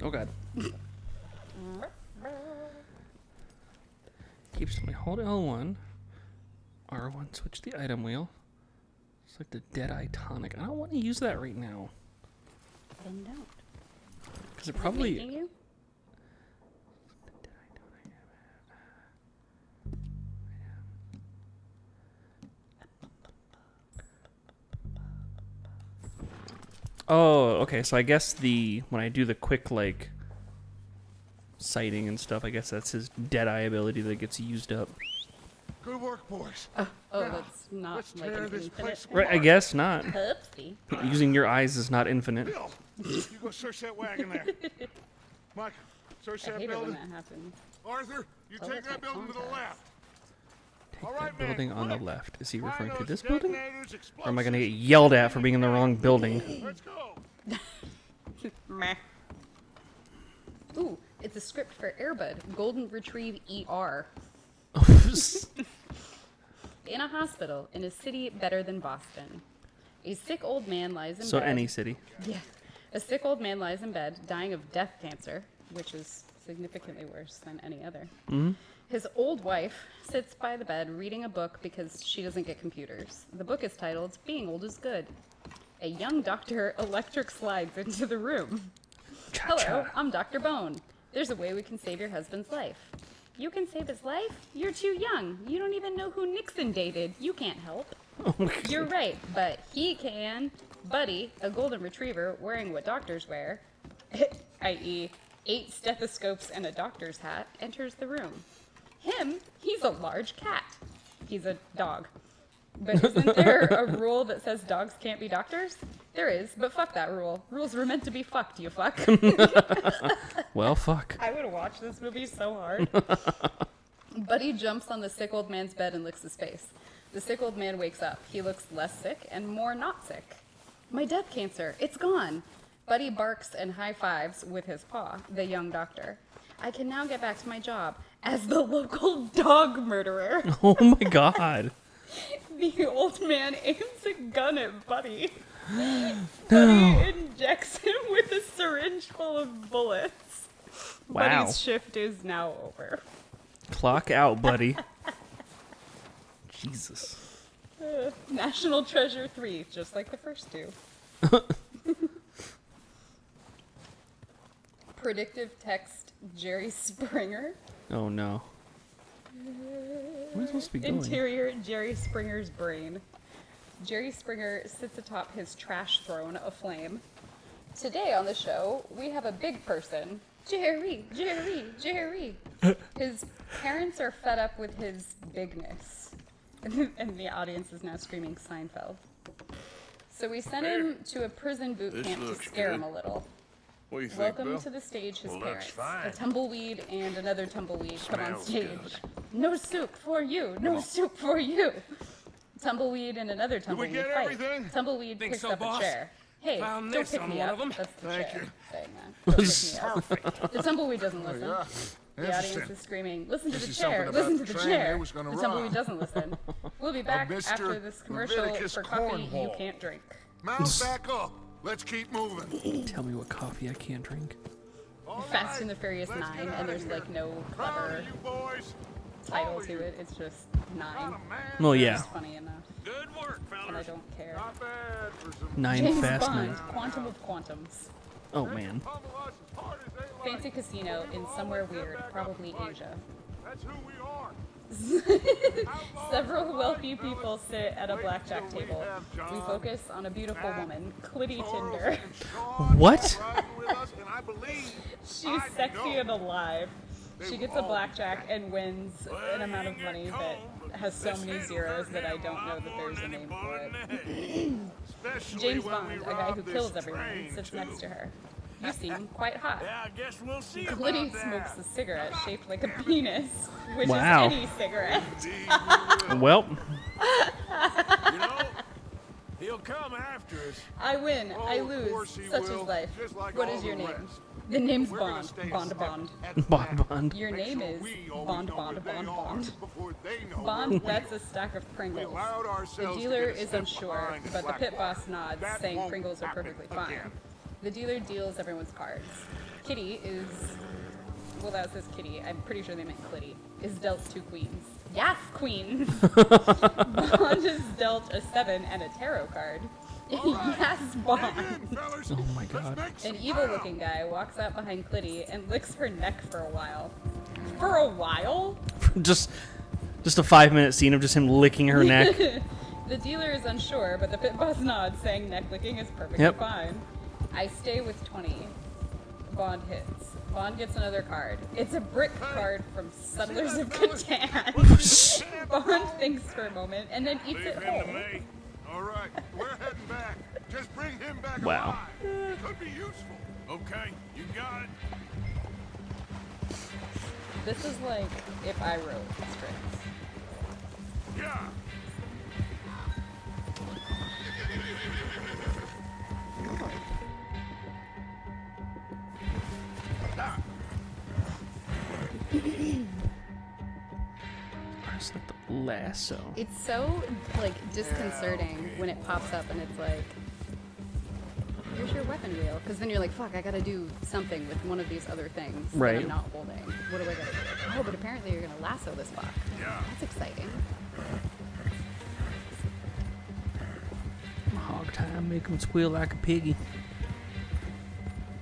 Oh god. Keep somebody hold L1. R1, switch the item wheel. It's like the Deadeye tonic. I don't want to use that right now. Then don't. Because it probably... Making you? Oh, okay. So I guess when I do the quick, like, sighting and stuff, I guess that's his Deadeye ability that gets used up. Good work, boys. Oh, Now, that's not let's like tear an this infinite. place Right, I apart. guess not. Oopsie. Using your eyes is not infinite. Bill, you go search that wagon there. Mike, search I that hate it when building. that happens. Arthur, you Oh, take that's that my building to the contact. left. Take All that right, man, building on the quick. left. Is he Find referring to those this building? detonators, Or am I going to get explosives. yelled at for being in the wrong building? Let's go. Meh. Ooh, it's a script for Airbud, Golden Retrieve ER. In a hospital in a city better than Boston, a sick old man lies in So bed. any city. Yeah. A sick old man lies in bed, dying of death cancer, which is significantly worse than any other. Mm-hmm. His old wife sits by the bed reading a book because she doesn't get computers. The book is titled Being Old is Good. A young doctor electric slides into the room. Hello, Cha-cha. I'm Dr. Bone. There's a way we can save your husband's life. You can save his life? You're too young. You don't even know who Nixon dated. You can't help. You're right, but he can. Buddy, a golden retriever wearing what doctors wear, i.e., 8 stethoscopes and a doctor's hat, enters the room. He's a large cat. He's a dog. But isn't there a rule that says dogs can't be doctors? There is, but fuck that rule. Rules were meant to be fucked, you fuck. Well, fuck. I would watch this movie so hard. Buddy jumps on the sick old man's bed and licks his face. The sick old man wakes up. He looks less sick and more not sick. My death cancer, it's gone. Buddy barks and high fives with his paw, the young doctor. I can now get back to my job as the local dog murderer. Oh my god. The old man aims a gun at Buddy. Buddy injects him with a syringe full of bullets. Wow. Buddy's shift is now over. Clock out, buddy. Jesus. National Treasure 3, just like the first two. Predictive text Jerry Springer. Oh no. Where am I supposed to be going? Interior Jerry Springer's brain. Jerry Springer sits atop his trash throne aflame. Today on the show, we have a big person. Jerry. His parents are fed up with his bigness. And the audience is now screaming Seinfeld. So we sent him to a prison boot This camp to looks scare good. him a little. What do you think, Welcome Bill? to the stage, his Well, parents. looks fine. A tumbleweed and another tumbleweed come on Smells stage. good. No soup for you. No soup for you. Tumbleweed and another we tumbleweed get fight. everything? Don't Think picks so, up boss? a chair. Hey, Found don't this pick on me one up. of 'em. That's the Thank chair you. saying that. Don't pick me up. The tumbleweed doesn't listen. Yeah. The audience Interesting. is screaming, listen to This the is chair, something listen about to the the train chair. they was gonna The tumbleweed rob. doesn't listen. We'll be back Mr. after this commercial Leviticus for coffee you Cornhole. can't drink. Mount back up. Let's keep moving. Tell me what coffee I can't drink. All Fast right, and the Furious let's 9, get and outta there's here. like no Proud clever of you boys. title All of to you. it. It's just 9. Not a man Well, down. yeah. It's funny enough, Good work, and I fellas. don't care. Not bad for some 9 James Fast Bond, 9. Quantum of Quantums. Oh man. pummel us as hard as they like. Fancy casino in somewhere weird, probably Asia. That's who we are. Several wealthy people sit at a blackjack table. We focus on a beautiful woman, Clitty Tinder. What? She's sexy and alive. She gets a blackjack and wins an amount of money that has so many zeros that I don't know that there's a name for it. James Bond, a guy who kills everyone, sits next to her. You seem quite hot. Yeah, I guess we'll see Clitty about that. smokes a cigarette shaped like a penis, which Wow. is any cigarette. Well, You know, he'll come after us. I win, I Oh, of lose, course he such is will, life. just like What all is your the name? rest. The name's We're gonna Bond. stay Bond step Bond. at the Bond back. Bond. Your Make name sure is we always Bond know Bond where they Bond are Bond. before they know Bond where we bets are. a stack of We Pringles. allowed The ourselves to dealer get a is step unsure, behind but the black pit box. boss nods, That saying won't Pringles are happen perfectly fine. again. The dealer deals everyone's cards. Kitty is, well, that says Kitty. I'm pretty sure they meant Clitty. Is dealt 2 queens. Yes, queens. Bond is dealt a 7 and a tarot card. Yes, Bond. fellas. Oh my god. An evil-looking guy walks out behind Clitty and licks her neck for a while. For a while? just a 5-minute scene of just him licking her neck. The dealer is unsure, but the pit boss nods, saying neck licking is perfectly Yep. fine. I stay with 20. Bond hits. Bond gets another card. It's a brick card from Settlers of Catan. Bond thinks for a moment and then eats Leave it him whole. to me. All right, we're heading back. Just bring him back Wow. alive. Could be useful. Okay, you got it. This is like if I wrote scripts. Yeah. Where's like the lasso? It's so like disconcerting when it pops up and it's like, here's your weapon wheel. Because then you're like, fuck, I gotta do something with one of these other things that Right. I'm not holding. What do I gotta do? Oh, but apparently you're gonna lasso this fuck. Yeah. That's exciting. Hog time, make him squeal like a piggy.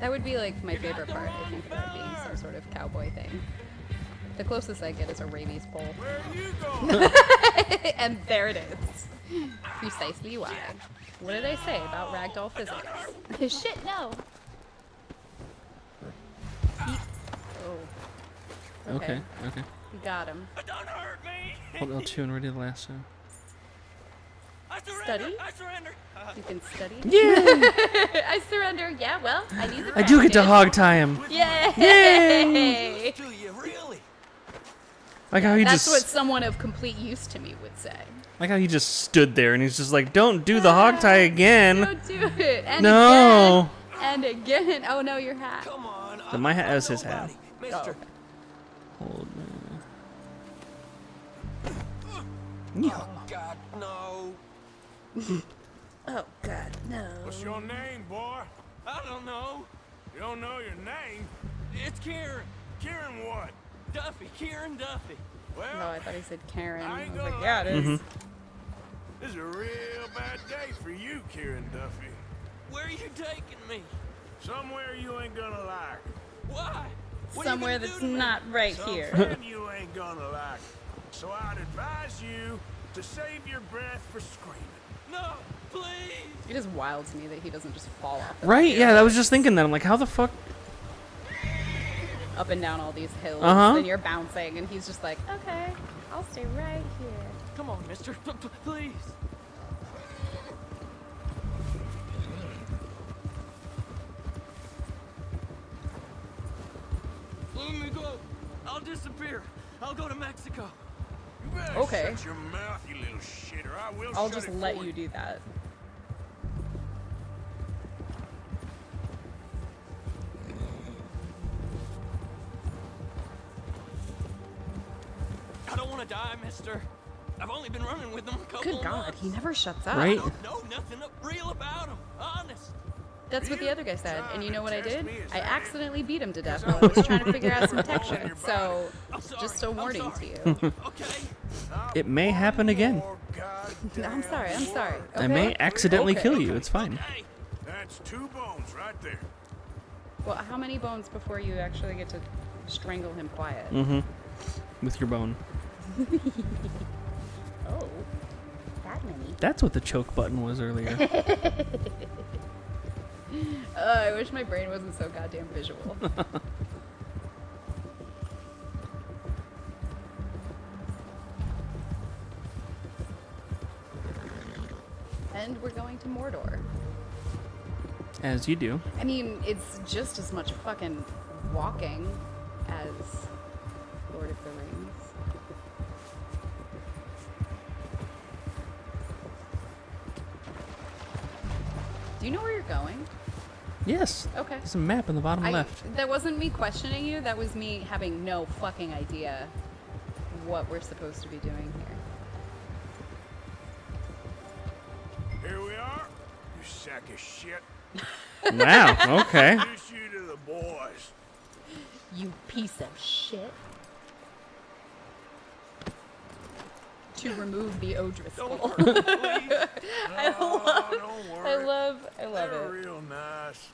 That would be like my favorite part, I think, about being some sort of cowboy thing. The closest I get is a rabies pole. Where are you going? And there it is. Precisely why. What did I say about ragdoll physics? Shit, no. Oh. Okay, okay. You got him. Don't hurt me. Hold L2 and ready the lasso. I surrender. Study? I surrender. You can study. Yeah! I surrender. Yeah, well, I need the I do get to practice. hog tie him. Yay! Yay! Do you really? Like how he That's what just someone of complete use to me would say. like how he just stood there and he's just like, don't do the hog tie again. Don't do it. And No. again. And again. Oh no, your hat. Come on. So my hat is his hat. Mister. Hold Oh, God, no. Oh God, no. What's your name, boy? I don't know. You don't know your name? It's Kieran. Kieran what? Duffy. Kieran Duffy. Well, No, I thought he said Karen. I I ain't was gonna like, yeah, it is. this is a real bad day for you, Kieran Duffy. Where are you taking me? Somewhere you ain't gonna like. Why? What are you Somewhere gonna that's do to me? not right here. Something you ain't gonna like. So I'd advise you to save your breath for screaming. No, please. It is wild to me that he doesn't just fall off the Right? Yeah, I was just thinking that. I'm like, how the fuck? up and down all these hills. Uh-huh. And you're bouncing, and he's just like, okay, I'll stay right here. Come on, mister. Please. Let me go. I'll disappear. I'll go to Mexico. You better Okay. shut your mouth, you little shitter. I will I'll shut just it let for you do that. I don't want to die, mister. I've only been running with them a couple Good of God, months. he never shuts up. Right? I don't know nothing real about him. Honest. That's what the other guy said. And you know what I did? Test me, is I that it? accidentally beat him to death while I was trying to figure out some texture. So, I'm sorry. just a I'm warning to sorry. you. Okay. It may happen again. Oh, goddamn I'm sorry, I'm sorry. word. I may Okay? accidentally Okay. kill you. It's fine. Hey, That's 2 bones right there. Well, how many bones before you actually get to strangle him quiet? Mm-hmm. With your bone. Oh, that many. That's what the choke button was earlier. I wish my brain wasn't so goddamn visual. And we're going to Mordor. As you do. I mean, it's just as much fucking walking as Lord of the Rings. Do you know where you're going? Yes. Okay. There's a map in the bottom left. That wasn't me questioning you. That was me having no fucking idea what we're supposed to be doing here. Here we are. You sack of shit. Wow. Okay. Introduce you to the boys. You piece of shit. To remove the O'Driscoll. I love They're it. real nice.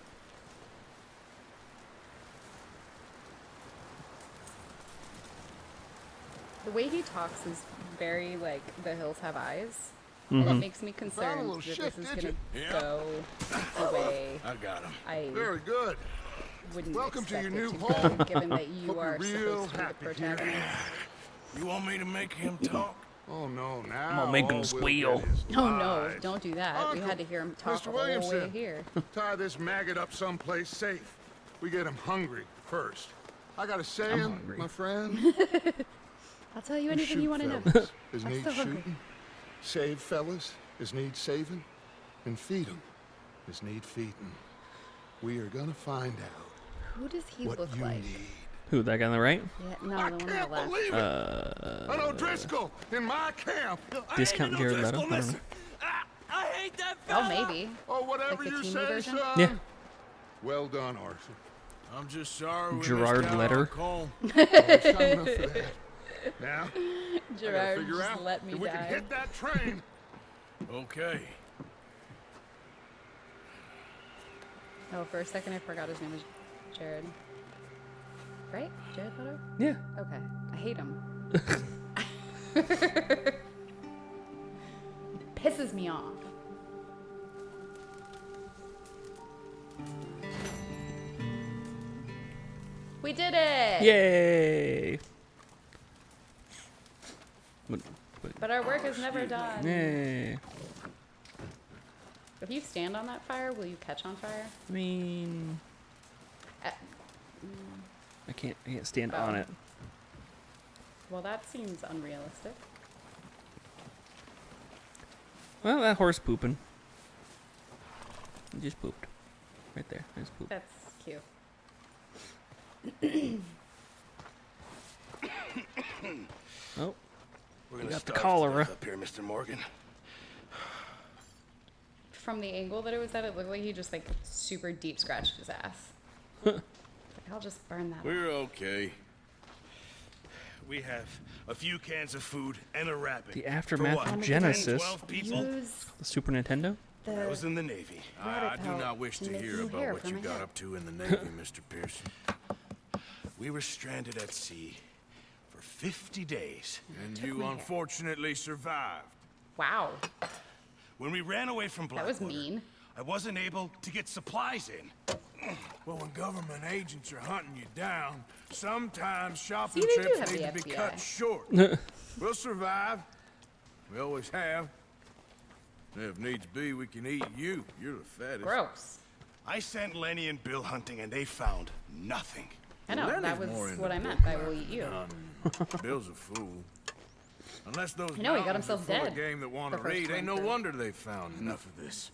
The way he talks is very like The Hills Have Eyes. And it makes me concerned that this is going to go the way I got him. I Very good. wouldn't Welcome to expect your it new to home. go, given that you Hope are you're real supposed to be the happy here. protagonist. You want me to make him talk? Oh no, now I'm gonna make him all we'll squeal. get is Oh no, lies. don't do that. We had to hear him talk Mr. the whole way Williamson. here. Tie this maggot up someplace safe. We get him hungry first. I got a saying, hungry. my friend. I'll tell you anything you want to know. fellas is I'm need so hungry. shooting. Save fellas is need saving. And feed 'em is need feeding. We are gonna find out Who does he what look you like? need. Who, that guy on the right? Yeah, no, I the one on can't the left. believe it! An O'Driscoll in my camp! Discount Jared Leto? I don't know. I hate that Oh, fella. maybe. Oh, whatever Like the you teeny say, version? son. Yeah. Well done, Arthur. I'm just sorry we Gerard missed out Letter. on Cole. It's time enough for that. Now, I gotta Gerard, figure just out let me if we can die. hit that train. Okay. Oh, for a second I forgot his name was Jared. Right? Jared Leto? Yeah. Okay. I hate him. Pisses me off. We did it! Yay! What- But our work is never done. Yay. If you stand on that fire, will you catch on fire? I mean, Uh, I can't stand on it. well, that seems unrealistic. Well, that horse pooping. He just pooped. Right there. He just pooped. That's cute. Oh, We're You gonna got the start cholera. stuff up here, Mr. Morgan. From the angle that it was at, it looked like he just like super deep scratched his ass. Like, I'll just burn that. We're okay. We have a few cans of food and a rabbit. the For aftermath what, of 10, Genesis. 12 people? Use The Super Nintendo? I was the in the Navy. rabbit I do pelt not wish to and hear making hair about what for you my got head. up to in the Navy, Mr. Pearson. We were stranded at sea for 50 days. And took you my hair. unfortunately survived. wow, When we ran away from that Blackwater, was mean. I wasn't able to get supplies in. Well, when government agents are hunting you down, sometimes shopping See, they do trips have need the to be FBI. cut short. We'll survive. We always have. And if needs be, we can eat you. You're the fattest. Gross. I sent Lenny and Bill hunting, and they found nothing. I know, Lenny's that was more into what I meant by will eat you. Bill's a fool. Unless those I know, he got mountains are himself full of dead game that want the to first read. time Ain't no through. wonder they found Enough of this.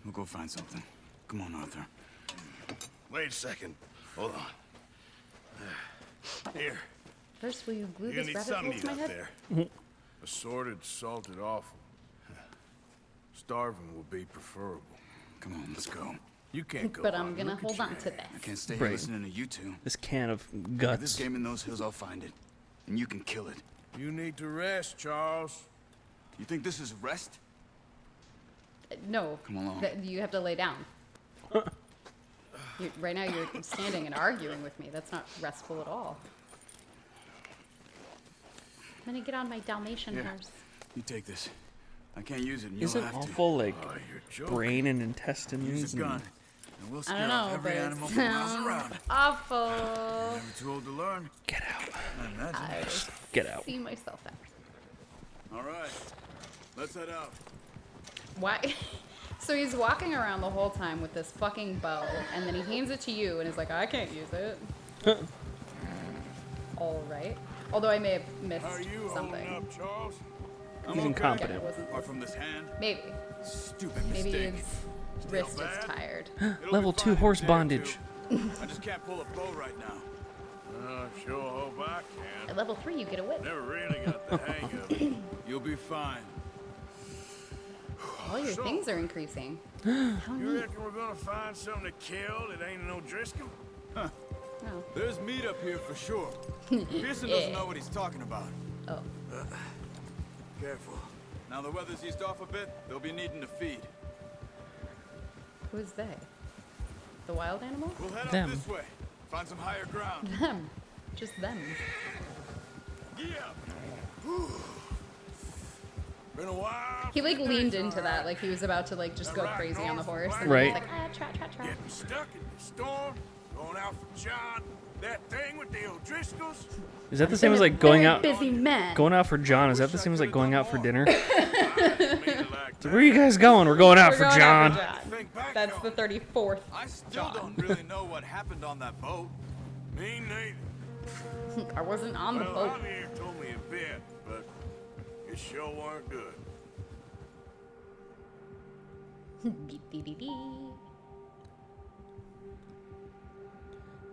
We'll go find something. Come on, Arthur. Wait a second. Hold on. Here. First, will you glue You're gonna this need rabbit something hole to to eat my out head? there. Assorted, salted offal. Starving will be preferable. Come on, let's go. You can't go But on. I'm gonna Look at hold you. on to this. I can't stay here Right. listening to you two. This can of If this guts. game in those hills, I'll find it. And you can kill it. You need to rest, Charles. You think this is rest? No. Come along. You have to lay down. Right now, you're standing and arguing with me. That's not restful at all. I'm gonna get on my Dalmatian Yeah. horse. You take this. I can't use it, and Is you'll it have all to. full, like, Oh, you're joking. brain and intestines? Use a gun, and- and we'll I scare don't off know, every but it animal for miles sounds around. awful. Never too old to learn, Get out. I imagine. I Get out. see myself out. All right, let's head out. Why? So he's walking around the whole time with this fucking bow, and then he hands it to you and is like, I can't use it. All right. Although I may have missed How are you something. holding up, Charles? I'm He's okay. incompetent. Yeah, it wasn't. Apart from this hand, Maybe. stupid Maybe mistake. his wrist is bad? tired. It'll Level be 2 fine in a horse day or bondage. two. I just can't pull a bow right now. Sure hope I At can. level 3, you get a whip. Never really got the hang of it. You'll be fine. All your things are increasing. How You neat. reckon we're gonna find something to kill that ain't an O'Driscoll? Oh. There's meat up here for sure. Pearson doesn't know what he's talking about. Oh. Careful. Now the weather's eased off a bit, they'll be needing to feed. Who's they? The wild animal? We'll head Them. up this way. Find some higher ground. Them. Just them. Yeah. Been a while. He like since leaned days, into all that, right. like he was about to like just go Right crazy on the north horse. of And Right. then he's like, trot, trot, trot. Getting stuck in the storm, going out for John. That thing with the O'Driscolls. Is that the same as Been a like going very out busy man. for John? Is that the same as like going out for dinner? I didn't mean it like So where are you guys going? We're going out We're for going John. out for John. Think back That's on the 34th. I still John. don't really know what happened on that boat. Me neither. I wasn't on the Well, boat. Javier told me a bit, but it sure weren't good. Beep, beep, beep, beep.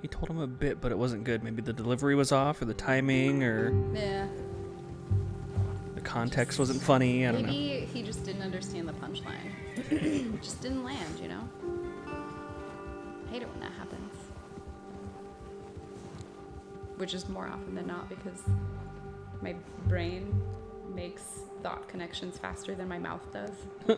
He told him a bit, but it wasn't good. Maybe the delivery was off, or the timing, or Yeah. the context wasn't funny. I don't know. Maybe he just didn't understand the punchline. It just didn't land, you know? I hate it when that happens. Which is more often than not because my brain makes thought connections faster than my mouth does.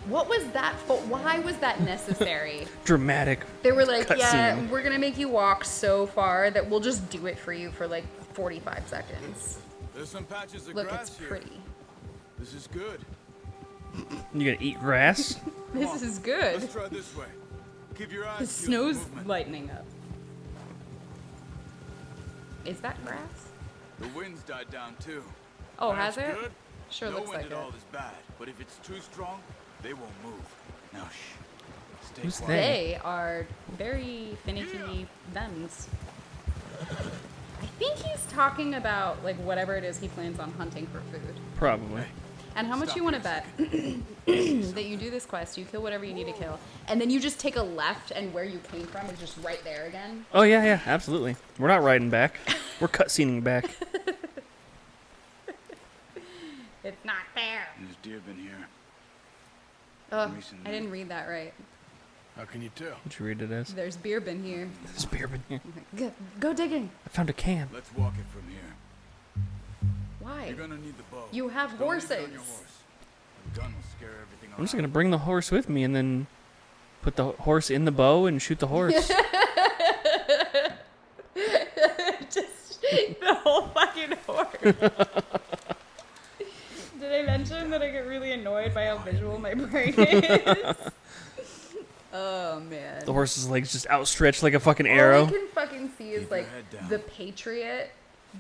What was that for? Why was that necessary? Dramatic. They were like, Cut yeah, scene. we're gonna make you walk so far that we'll just do it for you for like 45 seconds. There's some patches of Look, grass it's here. pretty. This is good. You gonna eat grass? This is good. Let's try this way. Keep your eyes The peeled for snow's movement. lightening up. Is that grass? The wind's died down too. Oh, That's has it? good. Sure no looks wind like at it. all is bad, but if it's too strong, they won't move. Now shh. Stay Who's quiet. They are very finicky thems. I think he's talking about like whatever it is he plans on hunting for food. Probably. And how much Stop you want to here bet that you do this quest, you kill whatever you need to kill, and then you just take a left and where you came from is just right there again? Oh yeah, yeah, absolutely. We're not riding back. We're cutscening back. It's not fair. There's deer been here. Oh, Recently. I didn't read that right. How can you tell? What'd you read it as? There's beer bin here. There's beer in here. Go digging. I found a can. Let's walk it from here. Why? You're gonna need the bow. You have Don't leave it on your horses. horse. The gun will scare everything I'm just around. gonna bring the horse with me and then put the horse in the bow and shoot the horse. Just the whole fucking horse. Did I mention that I get really annoyed by how visual my brain is? Oh man. The horse's legs just outstretched like a fucking All I arrow. can fucking see is Keep your like head down. the Patriot,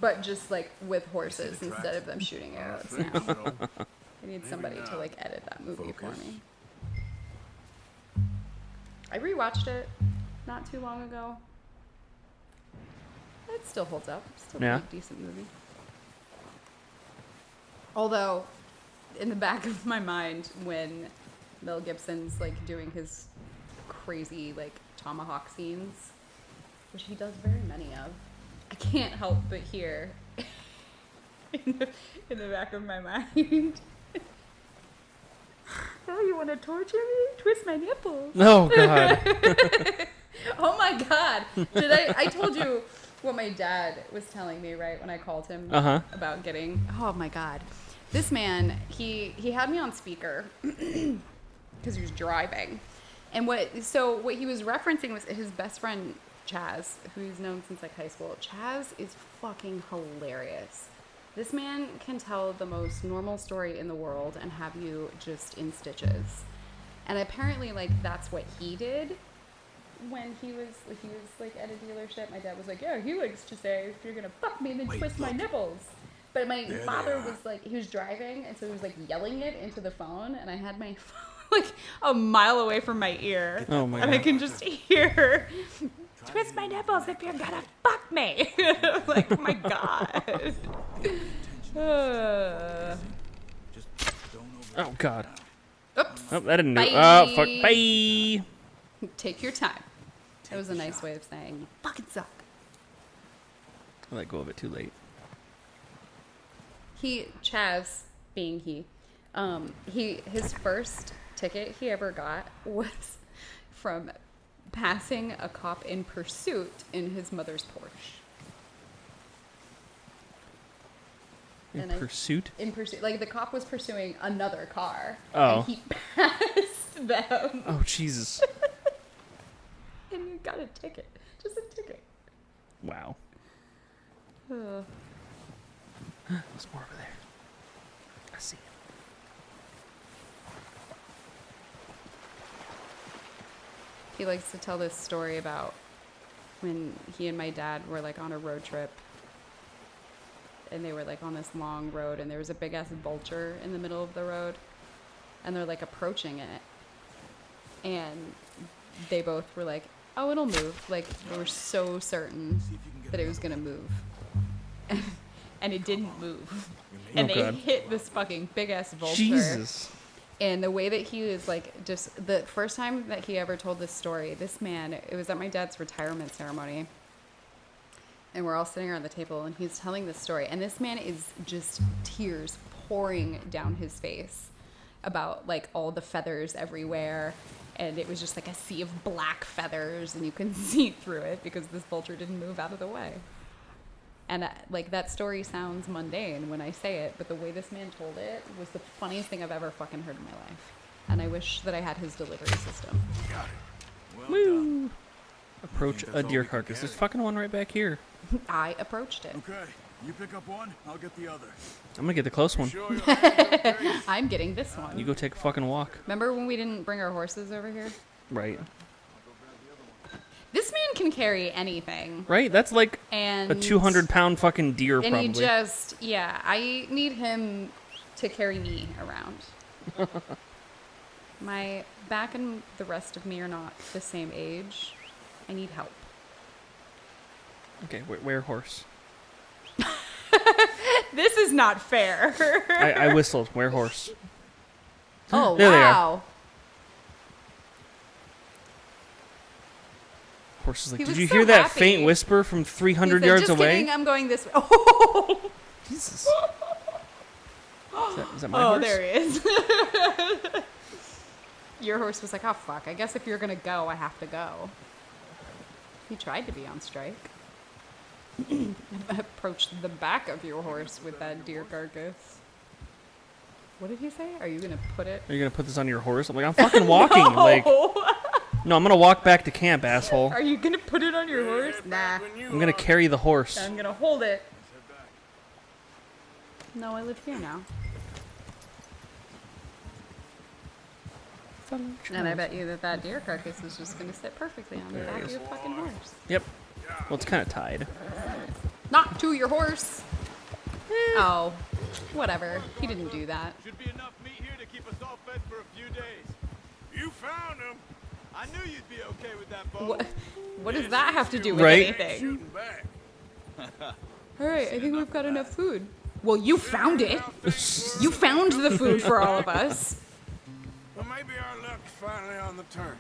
but just like with horses the instead tracks? of them shooting arrows Think now. so. I need somebody to not. like edit that movie Focus. for me. I rewatched it not too long ago. It still holds up. Still a Yeah. pretty decent movie. Although, in the back of my mind, when Mel Gibson's like doing his crazy like tomahawk scenes, which he does very many of, I can't help but hear in the back of my mind. Oh, you want to torture me? Twist my nipples. Oh god. Oh my god. Did I told you what my dad was telling me, right, when I called him Uh-huh. about getting. Oh my god. This man, he had me on speaker because he was driving. And what he was referencing was his best friend Chaz, who he's known since like high school. Chaz is fucking hilarious. This man can tell the most normal story in the world and have you just in stitches. And apparently, like, that's what he did when he was like at a dealership. My dad was like, yeah, he likes to say, if you're gonna fuck me, then Wait, twist my look. nipples. But my There they father are. was like, he was driving, and so he was like yelling it into the phone, and I had my phone like a mile away from my ear. Oh my And I god. can just hear, twist my nipples if you're gonna fuck me. Like, oh my god. Just don't over. Oh god. Oops. Oh, that didn't do it. Bye. Oh fuck. Bye. Take your time. That was a nice way of saying you fucking suck. I let go of it too late. Chaz, being he, His first ticket he ever got was from passing a cop in pursuit in his mother's Porsche. In pursuit? In pursuit. Like, the cop was pursuing another car. Oh. And he passed them. Oh, Jesus. And you got a ticket. Just a ticket. Wow. Ugh. There's more over there. I see. He likes to tell this story about when he and my dad were, like, on a road trip. And they were, like, on this long road. And there was a big-ass vulture in the middle of the road. And they're, like, approaching it. And they both were like, oh, it'll move. Like, they were so certain that it was going to move. And it didn't move. And they God. hit this fucking big-ass vulture. Jesus. And the way that he was, like, just... The first time that he ever told this story, this man... It was at my dad's retirement ceremony. And we're all sitting around the table, and he's telling this story. And this man is just tears pouring down his face about, like, all the feathers everywhere. And it was just, like, a sea of black feathers, and you can see through it because this vulture didn't move out of the way. And, like, that story sounds mundane when I say it, but the way this man told it was the funniest thing I've ever fucking heard in my life. And I wish that I had his delivery system. Got it. Well Woo. done. Approach that's a all deer we can carcass. carry. There's fucking one right back here. I approached it. Okay, you pick up one, I'll get the other. I'm gonna get the close one. Sure your hands okay? I'm getting this one. You go take a fucking walk. Remember when we didn't bring our horses over here? Right. This man can carry anything. Right? That's like And a 200-pound fucking deer, And probably. he just, yeah, I need him to carry me around. My back and the rest of me are not the same age. I need help. Okay, where horse? This is not fair. I whistled. Where horse? Oh, There they are. wow. Horse is like, He did was you so hear that happy. faint whisper from He 300 said, yards just away? kidding, I'm going this way. Oh, Jesus. Is that my oh horse? there he is. Your horse was like, oh, fuck. I guess if you're going to go, I have to go. He tried to be on strike. Approached the back of your horse with that deer carcass. What did he say? Are you going to put it? Are you gonna put this on your horse? I'm like, I'm fucking walking. Like, no, I'm gonna walk back to camp, asshole. Are you going to put it on your horse? Nah. When you I'm gonna carry the horse. I'm going to hold it. No, I live here now. And I bet you that that deer carcass is just going to sit perfectly on the There it back of is. your fucking horse. Yep. Well, it's kind of tied. Not to your horse. Oh, whatever. He didn't do that. Should be enough meat here to keep us all fed for a few days. You found him. I knew you'd be okay with that, Bo. What does that have to do with Right? anything? Shooting back. All right, I think we've got enough food. Well, you found it. You found the food for all of us. Well, maybe our luck's finally on the turn.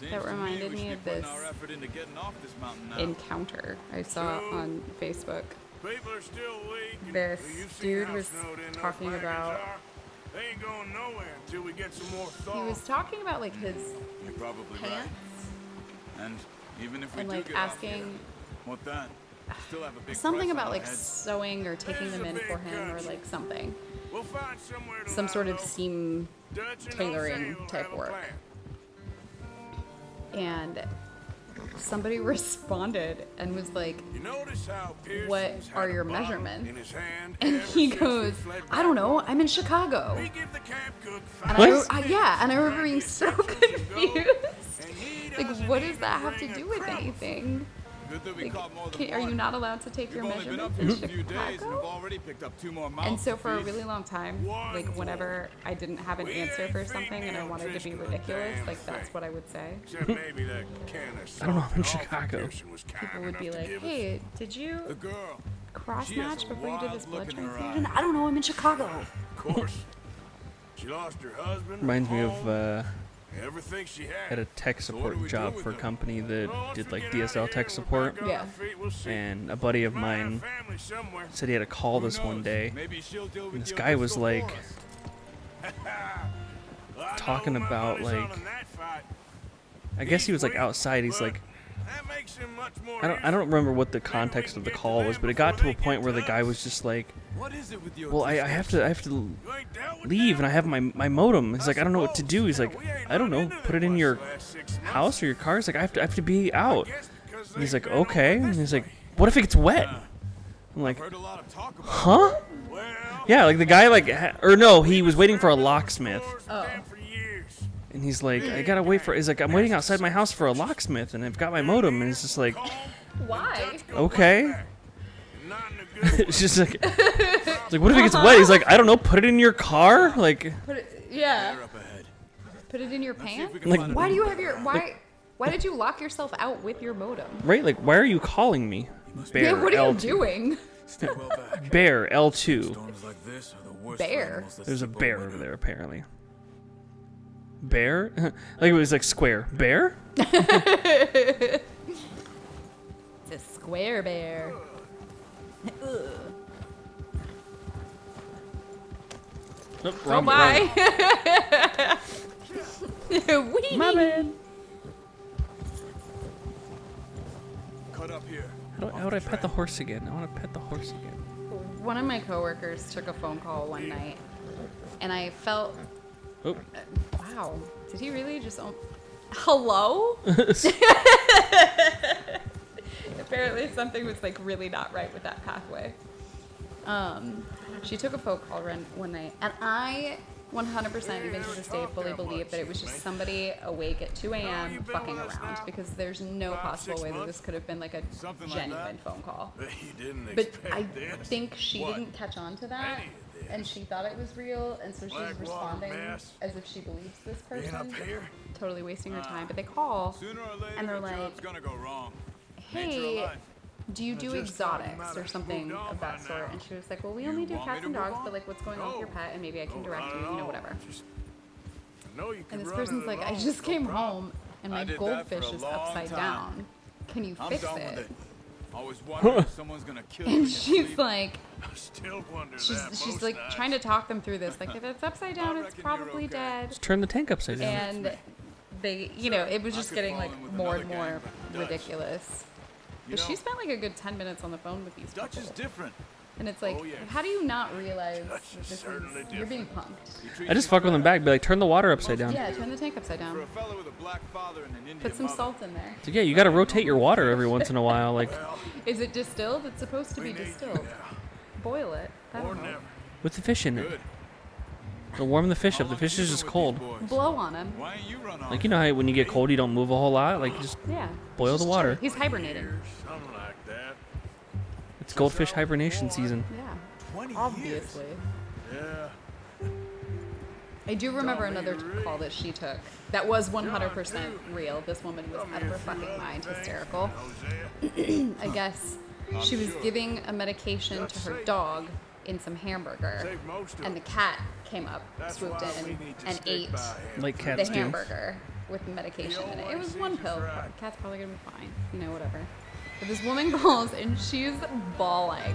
Seems That to reminded we should me be of putting this our effort into getting off this mountain now. Encounter I saw on Facebook. People are still weak. and This you've seen dude how was snowed in those talking wagons about- are. They ain't going nowhere until we get some more thaw. He was talking about like his You're probably pants right. And even if we and do like get off here, asking what then? Still have a big something price on about our like heads. sewing or taking them in for him or like something. We'll find somewhere to Some lie sort of low. seam Dutch and tailoring Jose will type have a work. plan. And somebody responded and was like, You notice how what Pearson's are had a your bottle measurements? in his hand And ever he since we goes, fled I don't back know, north. I'm in Chicago. We give the camp cook And What? yeah, and I remember being so confused. And he Like, doesn't what does even that have to bring a do with crumb. anything? Good that we Like, caught more than are you one. not allowed to take We've your only been up measurements here a in few days and we've Chicago? already picked up 2 more mouths And so to for a feed. really long time, like whenever I didn't have an We answer ain't for feeding something and I them wanted to be Driscoll a ridiculous, damn like that's thing. what I would say. Except maybe that can of I don't know, I'm in salt Chicago. Pearson was kind People would enough be to like, give us. hey, did you The girl. cross She has match a before you did this wild blood look in her transfusion? eye. I don't know, I'm in Chicago. Of course. She lost her husband. Reminds me home, of everything she had had. a tech So what support do we do job with for a them? company that Well, once did we like get outta DSL here tech and we're support, back on Yeah. our feet, we'll see. and a buddy of Might have mine family somewhere. said he had to call Who this one knows? day. Maybe she'll deal with And this the guy was O'Driscoll like, for us. Well, I talking know my about, money's on like- in that fight. I guess he was like outside. He's But like, that makes him much more I don't remember what the context of the call was, but it got to a point where the guy was just like, What is it with you? well, I have to You ain't dealt with leave, them? and I have my modem. He's like, I don't know what to suppose. do. He's Yeah, like, we ain't I don't run know, into put them it in much your the last 6 months. house or your car. He's like, I have to be out. Guess because And he's they've like, been over okay. And this he's like, way. what if it gets wet? I'm like, Heard a lot of talk about huh? Well, Yeah, like the guy like, or no, he was waiting for a locksmith. doors Oh. been for years. And he's like, I gotta wait for. He's like, I'm waiting outside my house for a locksmith, and I've got my modem. And he's just like, Why? okay. Not in a good It's just like, it's like, what if it gets wet? He's like, I don't know, put it in your car, like, Put it, yeah. They're up ahead. Put it in your Let's see pants? if we can Like- find a Why do you beam have your back. why did you lock yourself out with your modem? right? Like, why are you calling me? Bear Yeah, what are you L2. doing? Stay well back. Bear L2. Storms like this are the worst Bear? for animals that There's a sleep bear all over winter. there apparently. Bear? Like it was like square. Bear? It's a square bear. Ugh. Nope, Oh wrong- my. wrong. Wee. My bad. Cut up here. How would I pet the horse again? I want to pet the horse again. One of my coworkers took a phone call one night, and I felt, Oh. wow, did he really just? Hello? Apparently something was like really not right with that pathway. She took a phone call one night, and I 100% even to this day fully believe that it was just somebody awake at 2 a.m. fucking around, because there's no 5, possible 6 way that months? this could have been like a Something like genuine that? phone call. You didn't But expect I this. think she What? didn't catch on to that, Any of this? and she thought it was real, and so she's Blackwater responding mess? as if she believes this Being person. up here? Totally wasting her time. But they call, Sooner or later, and they're a like, job's gonna go wrong. Nature of "Hey, life. do you do just thought you exotics might or have something moved on of that by sort?" now. And she was like, "Well, we You only do want me cats to and move dogs, on? but like, what's going on with your pet? And maybe I can direct not you, at you know, all. whatever." Just- I know you can And this run person's it like, "I alone, just no came problem." home and I my did that for goldfish a is long upside time. down. Can you I'm fix done it?" with it. Always wondering if someone's gonna kill you. in And your she's sleep. like, I still wonder she's that most like nights. trying to talk them through this. Like, if it's upside down, it's reckon you're probably okay. dead. Just turn the tank upside down. And they, you know, it was I just could getting fall like in with more and another more gang, but Dutch. ridiculous. You But she know, spent like a good 10 minutes on the phone with these Dutch is people. different. And it's like, Oh, yes. how do you not realize Dutch that is this certainly is, you're being punked? He treats I just you fuck with them fair. back. Be like, turn the water upside down. Yeah, turn the tank upside For a down. fellow with a black father and an Indian Put some mother, salt in there. So yeah, you gotta rotate your water every once in a while. Like Is it distilled? It's supposed to be We need you distilled. now, Boil it. I or don't know. never. with the fish in it. Good. It'll warm the fish How up. The long fish you is been just with cold. these boys? Blow on him. Why ain't you run off? Like you know how when you get cold you don't move a whole lot. Like you just Yeah. boil the water. He's hibernating. Years, something like that. It's goldfish hibernation season. Yeah. 20 years. Obviously. Yeah. I do remember Don't another be rude. call that she took that was 100% real. This woman was out of her fucking mind, hysterical. Hosea. I guess she was giving a medication to her dog in some hamburger, Save most of and the it. cat came up, That's swooped why we in, need to and stick ate by him. Like the cats do. hamburger with medication in it. It was one pill. Right. The cat's probably gonna be fine, you know, whatever. But this woman calls and she's bawling.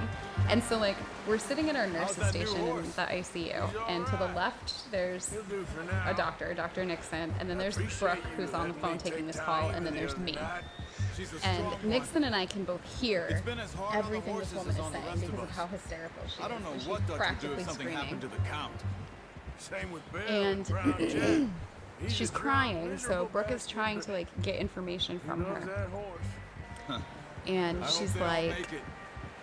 And so like we're sitting at our nurse's that new station in horse? the ICU, and to the left there's He'll do for now. a doctor, Dr. Nixon, and then there's Appreciate Brooke, you who's on the letting phone me taking take this time call, even and then the there's other me. night. She's a And strong one. Nixon and I can both hear It's been as hard on the everything this horses woman as is on the saying rest of because of us. how hysterical she is. I don't know and she's what Dutch would do practically if something screaming. happened to the Count. Same with Bill And Brown Jack. He's She's a drunk, crying, so miserable Brooke is bastard, trying but to like get information he from loves her, that horse. and I she's hope they all like make it.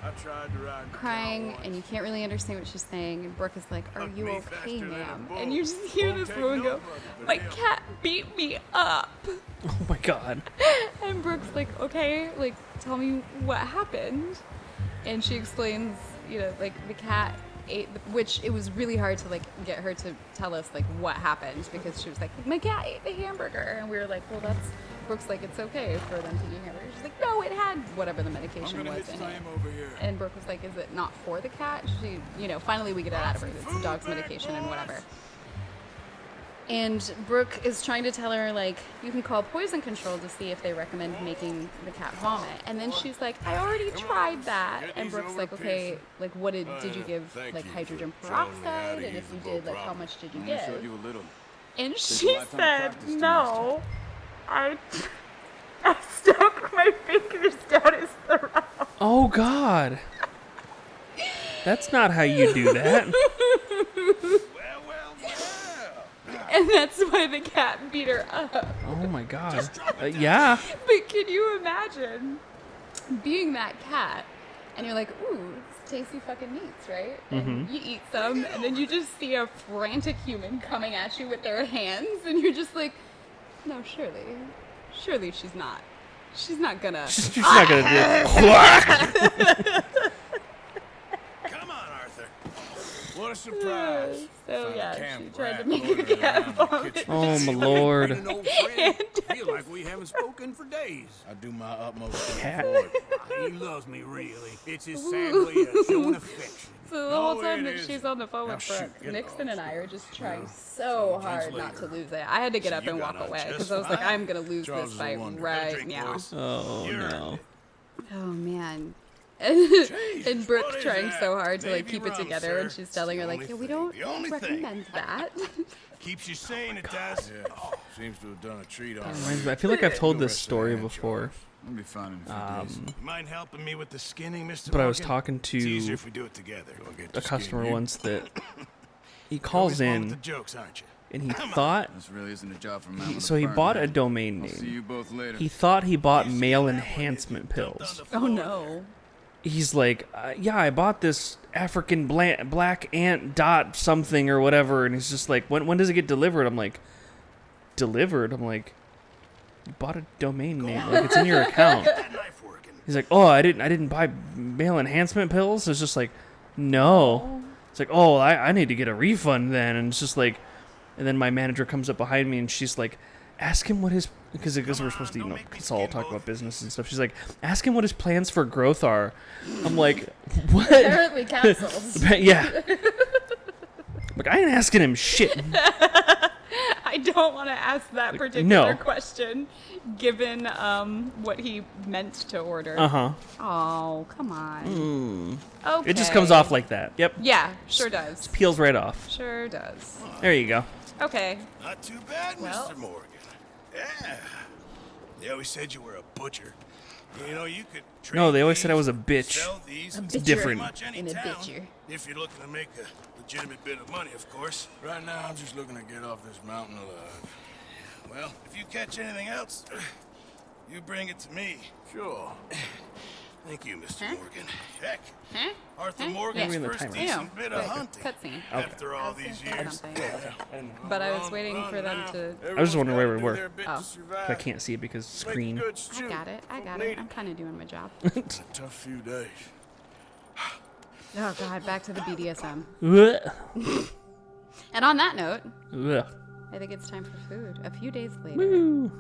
I tried to ride the crying, cow and you once. can't really understand what she's saying. And Brooke is like, "Are Hugged you me okay, faster than a ma'am?" bull. And you just hear Won't this take woman go, nobody but "My him." cat beat me up." Oh my god. And Brooke's like, "Okay, like, tell me what happened." And she explains, you know, like the cat ate, which it was really hard to like get her to tell us like what happened, because she was like, "My cat ate the hamburger," and we were like, "Well, that's." Brooke's like, "It's okay for them to eat hamburgers." She's like, "No, it had whatever the I'm medication gonna was hit in it." time over here. And Brooke was like, "Is it not for the cat?" She, you know, finally we get it out of her. It's the dog's medication and whatever. And Brooke is trying to tell her, like, you can call poison control to see if they recommend making the cat vomit. And then she's like, I already tried that. And Brooke's like, okay, like, what did you give, like, hydrogen peroxide? And if you did, like, how much did you I showed give? you a little. And she lifetime said, practice to no, I stuck my fingers down his throat. Oh God. That's not how you do that. And that's why the cat beat her up. Oh my God. Yeah. But can you imagine being that cat and you're like, ooh, it's tasty fucking meats, right? And you eat some and then you just see a frantic human coming at you with their hands and you're just like, no, surely she's not gonna. She's not gonna do it. Come on, Arthur. What a surprise. So Found a yeah, camp she tried to rat make a loitering cat around in the vomit. kitchen. Oh my Lord. An old friend. Feel like we haven't spoken for days. I do my utmost to Cat. avoid. He loves me, really. It's his sad way of showing affection. So the whole Oh, time it that is. she's on the phone Now with shoot, Brooke, get Nixon lost. and I are just trying so hard not to lose it. I had to get So up you and got walk out away just because I was like, fine. I'm gonna lose Charles this is a fight wonder. right Drink, now. boys. Oh You're no. Oh man. And Brooke what is trying that? so hard to like Baby keep it rum, together, sir. and she's telling her It's the like, yeah, only we don't thing. The only thing. recommend that. Keeps you sane, it does. Yeah, seems to have done a treat on Reminds me- I feel like I've told You'll this rest of story your hand, before, I'll be fine in a few days. Mind helping me with the skinning, Mr. but I was Morgan? talking It's easier to if we do it together. Do I get a to skin customer you? once that he You're calls always one with the in jokes, aren't you? and he thought This really isn't a job for a man with so a he burn, bought a man. domain I'll see name. you both later. He thought he bought male enhancement pills. Oh no. He's like, yeah, I bought this African black ant dot something or whatever, and he's just like, when does it get delivered? I'm like, delivered? I'm like, you bought a domain name, like it's in your account. That knife working. He's like, oh, I didn't buy male enhancement pills. It's just like, no. It's like, oh, I need to get a refund then, and it's just like, and then my manager comes up behind me and she's like, ask him what his, because we're supposed to, consult, talk about business and stuff. She's like, ask him what his plans for growth are. I'm like, what? Apparently capsules. Yeah. Like, I ain't asking him shit. I don't want to ask that particular no. question, given what he meant to order. Uh-huh. Oh, come on. Okay. It just comes off like that. Yep. Yeah, sure does. Peels right off. Sure does. There you go. Okay. Not too bad, Well. Mr. Morgan. Yeah. They always said you were a butcher. You know, you could trade No, they always said I these, was a bitch. sell these, Bitcher. different. pretty much any And a town, bitcher. if you're looking to make a legitimate bit of money, of course. Right now, I'm just looking to get off this mountain alive. Well, if you catch anything else, you bring it to me. Sure. Thank you, Mr. Morgan. Heck, Huh? Arthur Huh? Morgan's Yeah. first Timer. decent bit of Good. hunting. Cutscene. After all these years. Something. But I was waiting for them to. I was just wondering where we were. Oh. I can't see it because screen. I got it. I'm kind of doing my job. Tough few days. Oh God, back to the BDSM. Ugh. And on that note, Ugh. I think it's time for food. A few days later. Woo.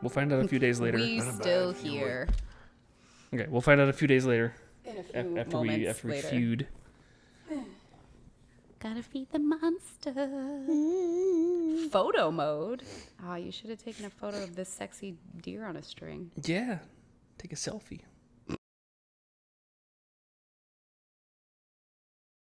We'll find out a few days later. We still here. Okay, we'll find out a few days later In a few after moments we later. feud. Gotta feed the monster. Photo mode. Oh, you should have taken a photo of this sexy deer on a string. Yeah, take a selfie.